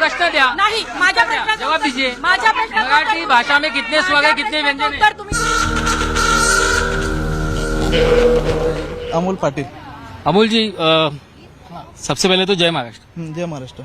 प्रश्न द्या. नाही माझ्या प्रश्नाचं जवाब दीजिए. माझ्या प्रश्नाचं मराठी भाषा में कितने स्वर है, कितने व्यंजन है? उत्तर तुम्ही अमोल पाटिल. अमोल जी, सबसे पहले तो जय महाराष्ट्र. जय महाराष्ट्र.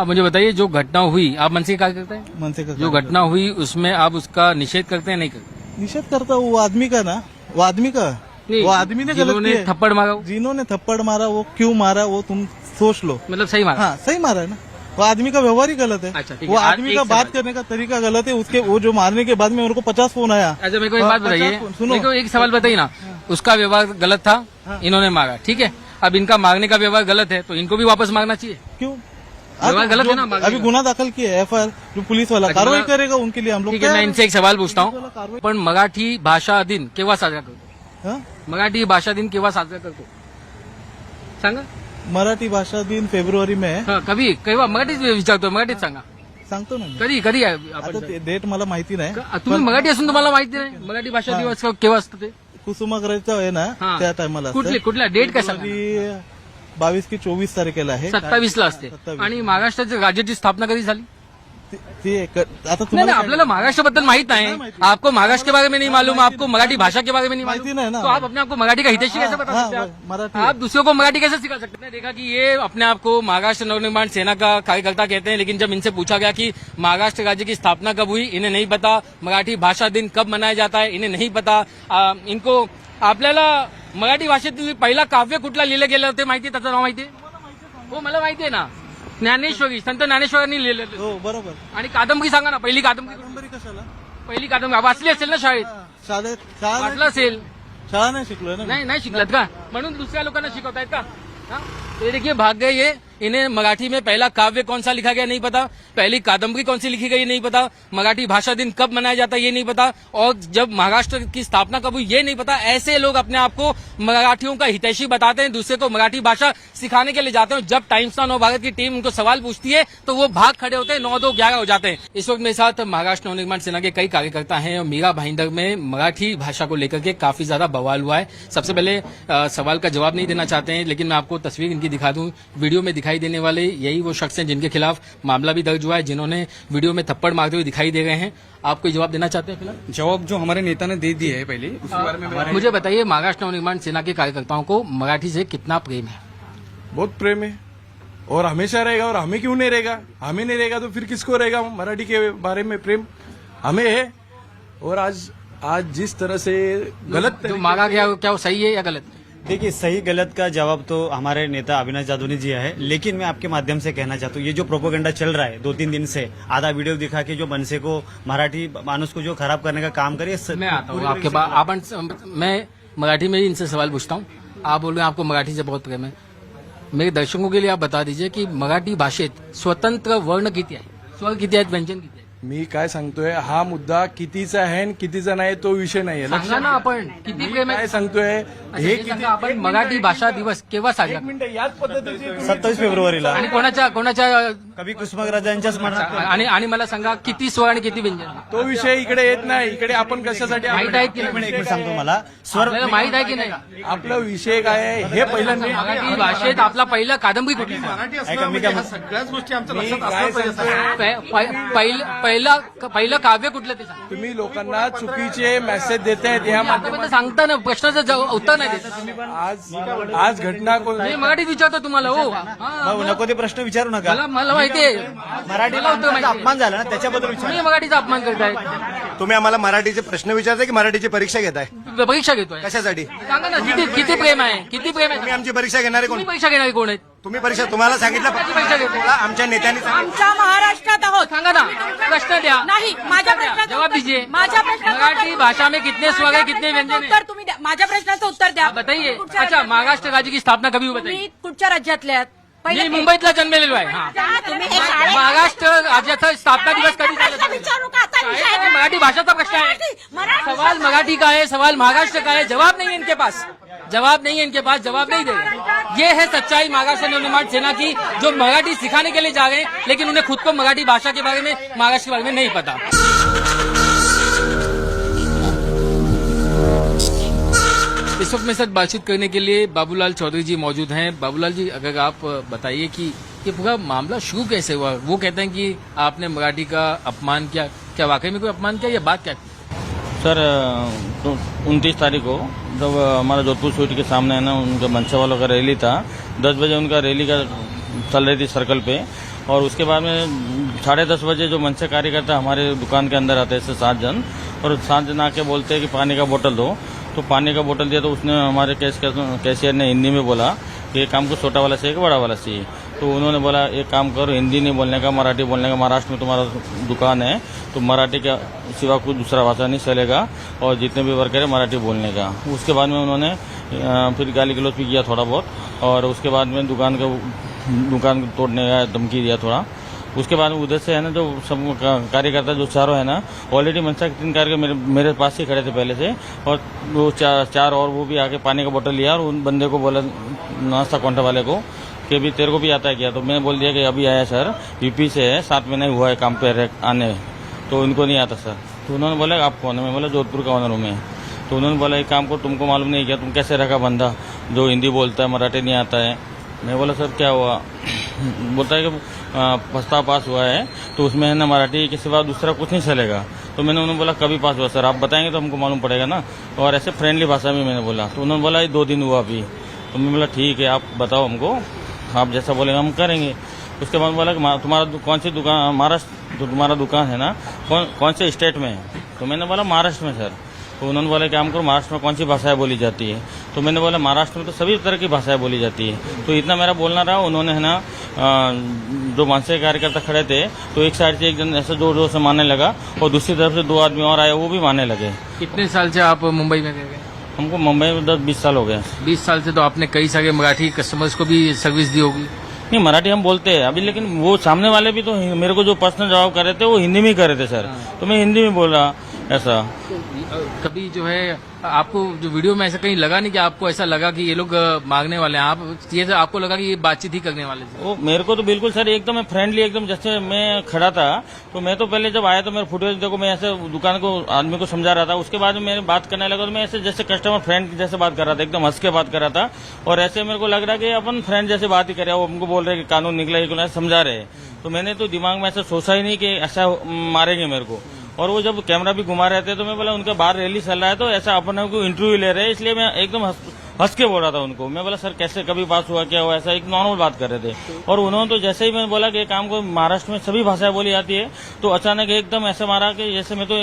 आप मुझे बताइए, जो घटना हुई, आप मन से क्या करते हैं? मन से जो घटना हुई उसमें आप उसका निषेध करते हैं नहीं करते? निषेध करता वो आदमी का ना, वो आदमी का, वो आदमी ने गलत जिन्होंने किया है. थप्पड़ मारा, जिन्होंने थप्पड़ मारा वो क्यों मारा वो तुम सोच लो. मतलब सही मारा. हाँ सही मारा है ना. वो आदमी का व्यवहार ही गलत है. अच्छा, ठीक वो है. आज आदमी एक का बात सवाल. करने का तरीका गलत है. उसके वो जो मारने के बाद में मेरे को 50 फोन आया. अच्छा, मेरे को एक हाँ, बात बताइए. 50 फोन. सुनो. मेरे को एक सवाल बताइए ना. उसका व्यवहार गलत था, इन्होंने मारा, ठीक है. अब इनका मारने का व्यवहार गलत है तो इनको भी वापस मारना चाहिए. क्यों व्यवहार गलत है ना, जो मारने अभी का. गुना दाखल किया है FIR जो पुलिस वाला अच्छा, कारवाई मला- करेगा उनके लिए हम लोग ठीक है, मैं इनसे एक सवाल पूछता हूँ. कारवाई. पण मराठी भाषा दिन केव्हा साजरा करतो? हाँ? मराठी भाषा दिन केव्हा साजरा करतो सांगा. मराठी भाषा दिन फेब्रुवारी में आहे. हा, कधी केव्हा? मराठीच विचारतो, मराठीत सांगा. सांगतो ना मी. कधी कधी आहे आता आपण? ते डेट मला माहिती नाही. तुम्ही मराठी असून तुम्हाला माहिती नाही मराठी भाषा दिवस केव्हा असतं ते? कुसुमाग्रजचं आहे ना हा. त्या टायमाला कुठल्या डेट काय सांगा? 22 की 24 तारखेला आहे. 27 ला असते. 27. आणि महाराष्ट्राच्या राज्याची स्थापना कधी झाली? ते आता नाही तुम्हाला नाही, आपल्याला महाराष्ट्राबद्दल माहित नाही. आपको महाराष्ट्र के बारे में नहीं मालूम, आपको मराठी भाषा के बारे में नहीं माहिती मालूम, नाही ना. तो आप अपने आप को मराठी का हितैषी कैसे बता हाँ, सकते हैं? मराठी आप दूसरों को मराठी कैसे सिखा सकते हैं? देखा कि ये अपने आप को महाराष्ट्र नवनिर्माण सेना का कार्यकर्ता कहते हैं, लेकिन जब इनसे पूछा गया कि महाराष्ट्र राज्य की स्थापना कब हुई, इन्हें नहीं पता. मराठी भाषा दिन कब मनाया जाता है, इन्हें नहीं पता. इनको आपल्याला मराठी भाषेतील पहिला काव्य कुठला लिहिलं गेलं होतं माहिती आहे? त्याचं नाव माहिती आहे? हो, मला माहिती आहे ना. ज्ञानेश्वरी, संत ज्ञानेश्वरांनी लिहिलेलं. हो बरोबर. आणि कादंबरी सांगा ना, पहिली कादंबरी. कादंबरी कशाला? पहिली कादंबरी वाचली असेल ना शाळेत? शाळा वाचलं असेल. शाळा नाही शिकलोय ना. नहीं शिकलत का? म्हणून दुसऱ्या लोकांना शिकवतायत का? हाँ? तो ये देखिए, भाग गए ये. इन्हें मराठी में पहला काव्य कौन सा लिखा गया नहीं पता, पहली कादंबरी कौन सी लिखी गई नहीं पता, मराठी भाषा दिन कब मनाया जाता ये नहीं पता, और जब महाराष्ट्र की स्थापना कब हुई ये नहीं पता. ऐसे लोग अपने आप को मराठियों का हितैषी बताते हैं, दूसरे को मराठी भाषा सिखाने के लिए जाते हैं. जब टाइम्स नाउ भारत की टीम उनको सवाल पूछती है तो वो भाग खड़े होते हैं, 9-2-11 हो जाते हैं. इस वक्त मेरे साथ महाराष्ट्र नवनिर्माण सेना के कई कार्यकर्ता हैं और मीरा भाईंदर में मराठी भाषा को लेकर के काफी ज्यादा बवाल हुआ है. सबसे पहले सवाल का जवाब नहीं देना चाहते हैं, लेकिन मैं आपको तस्वीर इनकी दिखा दूं. वीडियो में दिखाई देने वाले यही वो शख्स हैं जिनके खिलाफ मामला भी दर्ज हुआ है, जिन्होंने वीडियो में थप्पड़ मारते हुए दिखाई दे रहे हैं. आप कोई जवाब देना चाहते हैं? फिलहाल जवाब जो हमारे नेता ने दे दिया है पहले उसके बारे में हमारे मुझे बताइए, महाराष्ट्र नवनिर्माण सेना के कार्यकर्ताओं को मराठी से कितना प्रेम है? बहुत प्रेम है और हमेशा रहेगा. और हमें क्यों नहीं रहेगा? हमें नहीं रहेगा तो फिर किसको रहेगा? मराठी के बारे में प्रेम हमें है. और आज जिस तरह से गलत जो मांगा गया क्या वो सही है या गलत? देखिए, सही गलत का जवाब तो हमारे नेता अविनाश जाधव ने दिया है, लेकिन मैं आपके माध्यम से कहना चाहता हूँ, ये जो प्रोपोगंडा चल रहा है 2-3 दिन से, आधा वीडियो दिखा के जो मनसे को, मराठी मानुस को जो खराब करने का काम करे. मैं आता हूँ आपके पास. मैं मराठी में ही इनसे सवाल पूछता हूँ. आप बोल रहे हैं आपको मराठी से बहुत प्रेम है. मेरे दर्शकों के लिए आप बता दीजिए की मराठी भाषेत स्वतंत्र वर्ण किती आहे, स्वर किती आहेत, व्यंजन किती आहे? मी काय सांगतोय, हा मुद्दा कितीचा आहे आणि कितीचा नाही तो विषय नाहीये. सांगा ना आपण किती प्रेम काय आहे. सांगतोय अच्छा, हे हे किती? सांगा आपण मराठी भाषा दिवस केव्हा साजरा एक मिनिट, याच पद्धतीचे 27 फेब्रुवारीला आणि कोणाच्या कवी कुसुमाग्रजांच्या स्मरणार्थ आणि मला सांगा किती स्वर आणि किती व्यंजन तो विषय इकडे येत नाही. इकडे आपण कशासाठी माहित आहेत की एक नाही? मिनिट सांगतो मला. स्वर आपल्याला माहित आहे की नाही? आपला विषय काय आहे हे पहिलं मराठी भाषेत आपला पहिला कादंबरी कुठली? ऐका, मी काय पहिलं काव्य कुठलं ते सांगा. तुम्ही लोकांना चुकीचे मेसेज देतायत या आतापर्यंत सांगता ना, प्रश्नाचं उत्तर नाही देत. आज घटना मी मराठीत विचारतो तुम्हाला. हो, मग नको ते प्रश्न विचारू नका. मला माहितीये. मराठीला उत्तर माहिती आहे. अपमान झाला ना, त्याच्याबद्दल विचार. तुम्ही मराठीचा अपमान करताय. तुम्ही आम्हाला मराठीचे प्रश्न विचारताय की मराठीची परीक्षा घेताय? परीक्षा घेतोय. कशासाठी? सांगा ना, किती प्रेम आहे, किती प्रेम तुम्ही आहे. आमची परीक्षा घेणारे कोण? तुम्ही परीक्षा घेणारे कोण आहेत? तुम्ही परीक्षा तुम्हाला सांगितलं कशाची परीक्षा घेतो? मला आमच्या नेत्यांनी सांगितलं. आमच्या महाराष्ट्रात आहोत. सांगा ना, प्रश्न द्या. नाही माझ्या प्रश्नाचं जवाब उत्तर- दीजिए. माझ्या प्रश्नाचं मराठी उत्तर- भाषा में कितने स्वर है, माझ्या कितने व्यंजन प्रश्नाचं है? उत्तर तुम्ही द्या. माझ्या प्रश्नाचं उत्तर द्या. बताइए. कुठच्या अच्छा, राज्यात- महाराष्ट्र राज्य की स्थापना कभी हुई बताइए. तुम्ही कुठच्या राज्यातले आहात? मी मुंबईतला जन्मलेलो आहे. हा. तुम्ही एक शाळेत- महाराष्ट्र राज्याचा स्थापना दिवस कधी झाला? प्रश्न विचारू का? आता विषय आहे. मराठी भाषा प्रश्न है. मराठी- सवाल मराठी का है, सवाल महाराष्ट्र का है. जवाब नहीं है इनके पास, जवाब नहीं है इनके पास, जवाब नहीं देगा. ये है सच्चाई महाराष्ट्र नवनिर्माण सेना की, जो मराठी सिखाने के लिए जा रहे हैं, लेकिन उन्हें खुद को मराठी भाषा के बारे में, महाराष्ट्र के बारे में नहीं पता. इस वक्त मेरे साथ बातचीत करने के लिए बाबूलाल चौधरी जी मौजूद हैं. बाबूलाल जी, अगर आप बताइए कि ये पूरा मामला शुरू कैसे हुआ? वो कहते हैं कि आपने मराठी का अपमान किया, क्या वाकई में कोई अपमान किया या बात क्या? सर 29 तारीख को जब हमारा जोधपुर स्वीट के सामने है ना, उनका मंचा वालों का रैली था, 10 बजे उनका रैली का चल रही थी सर्कल पे, और उसके बाद में 10:30 बजे जो मंच कार्यकर्ता हमारे दुकान के अंदर आते हैं 7 जन, और 7 जन आके बोलते हैं कि पानी का बोतल दो, तो पानी का बोतल दिया तो उसने हमारे कैशियर ने हिंदी में बोला कि ये काम को छोटा वाला चाहिए कि बड़ा वाला चाहिए। तो उन्होंने बोला एक काम करो, हिंदी नहीं बोलने का, मराठी बोलने का, महाराष्ट्र में तुम्हारा दुकान है तो मराठी के सिवा कोई दूसरा भाषा नहीं चलेगा, और जितने भी वर्कर है मराठी बोलने का। उसके बाद में उन्होंने फिर गाली गलौज भी किया थोड़ा बहुत, और उसके बाद में दुकान को तोड़ने का धमकी दिया थोड़ा। उसके बाद में उधर से है ना जो सब कार्यकर्ता जो चारों है ना, ऑलरेडी मंचा के 3 कार्यकर्ता मेरे पास ही खड़े थे पहले से, और वो चार और वो भी आके पानी का बोतल लिया, और उन बंदे को बोला नाश्ता काउंटर वाले को कि अभी तेरे को भी आता है क्या? तो मैंने बोल दिया कि अभी आया सर, यूपी से है, 7 महीने हुआ है काम पे आने, तो उनको नहीं आता सर। तो उन्होंने बोला आप कौन है? मैं बोला जोधपुर का ऑनर हूँ मैं। तो उन्होंने बोला एक काम को, तुमको मालूम नहीं क्या, तुम कैसे रखा बंदा जो हिंदी बोलता है, मराठी नहीं आता है? मैं बोला सर क्या हुआ? बोलता है कि प्रस्ताव पास हुआ है तो उसमें है ना मराठी के सिवा दूसरा कुछ नहीं चलेगा। तो मैंने उन्होंने बोला कभी पास हुआ सर? आप बताएंगे तो हमको मालूम पड़ेगा ना, और ऐसे फ्रेंडली भाषा में मैंने बोला। तो उन्होंने बोला ये 2 दिन हुआ अभी। तो मैं बोला ठीक है, आप बताओ हमको, आप जैसा बोलेंगे हम करेंगे। उसके बाद बोला कि तुम्हारा कौन सी दुकान, महाराष्ट्र जो तुम्हारा दुकान है ना, कौन से स्टेट में है? तो मैंने बोला महाराष्ट्र में सर। तो उन्होंने बोला काम करो, महाराष्ट्र में कौन सी भाषाएं बोली जाती है? तो मैंने बोला महाराष्ट्र में तो सभी तरह की भाषाएं बोली जाती है। तो इतना मेरा बोलना रहा, उन्होंने है ना जो मानसिक कार्यकर्ता खड़े थे तो एक साइड से एक जन ऐसा जोर जोर से मारने लगा, और दूसरी तरफ से 2 आदमी और आए, वो भी मारने लगे। कितने साल से आप मुंबई में गए? हमको मुंबई में 10-20 साल हो गए। 20 साल से तो आपने कई सारे मराठी कस्टमर्स को भी सर्विस दी होगी। नहीं, मराठी हम बोलते हैं अभी, लेकिन वो सामने वाले भी तो मेरे को जो पर्सनल जवाब कर रहे थे वो हिंदी में ही कर रहे थे सर, तो मैं हिंदी में बोला ऐसा। कभी जो है आपको जो वीडियो में ऐसा कहीं लगा नहीं कि आपको ऐसा लगा कि ये लोग मांगने वाले हैं, आप ये आपको लगा कि ये बातचीत ही करने वाले थे? वो मेरे को तो बिल्कुल सर एकदम फ्रेंडली, एकदम जैसे मैं खड़ा था, तो मैं तो पहले जब आया तो मेरा फुटेज देखो, मैं ऐसे दुकान को आदमी को समझा रहा था। उसके बाद में मैंने बात करने लगा तो मैं ऐसे जैसे कस्टमर फ्रेंड जैसे बात कर रहा था, एकदम हंस के बात कर रहा था, और ऐसे मेरे को लग रहा कि अपन फ्रेंड जैसे बात ही करे। वो हमको बोल रहे कि कानून निकला, समझा रहे। तो मैंने तो दिमाग में ऐसा सोचा ही नहीं कि ऐसा मारेंगे मेरे को। और वो जब कैमरा भी घुमा रहे थे तो मैं बोला उनका बाहर रैली चल रहा है तो ऐसा अपन को इंटरव्यू ले रहे हैं, इसलिए मैं एकदम हंस के बोल रहा था उनको। मैं बोला सर कैसे, कभी पास हुआ, क्या हुआ, ऐसा एक नॉर्मल बात कर रहे थे। और उन्होंने तो जैसे ही मैंने बोला कि काम को महाराष्ट्र में सभी भाषाएं बोली जाती है, तो अचानक एकदम ऐसे मारा कि जैसे मैं तो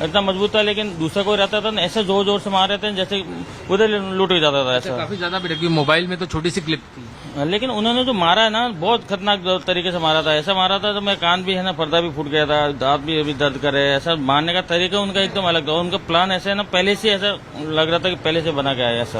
इतना मजबूत था, लेकिन दूसरा कोई रहता था ऐसे जोर जोर से मार रहे थे जैसे उधर लूट ही जाता था ऐसा। काफी ज्यादा बेटा, क्योंकि मोबाइल में तो छोटी सी क्लिप थी, लेकिन उन्होंने जो मारा है ना बहुत खतरनाक तरीके से मारा था। ऐसा मारा था तो मैं कान भी है ना, पर्दा भी फूट गया था, दांत भी अभी दर्द कर रहे हैं। ऐसा मारने का तरीका उनका एकदम अलग था, उनका प्लान ऐसा है ना, पहले से ऐसा लग रहा था कि पहले से बना के आया ऐसा।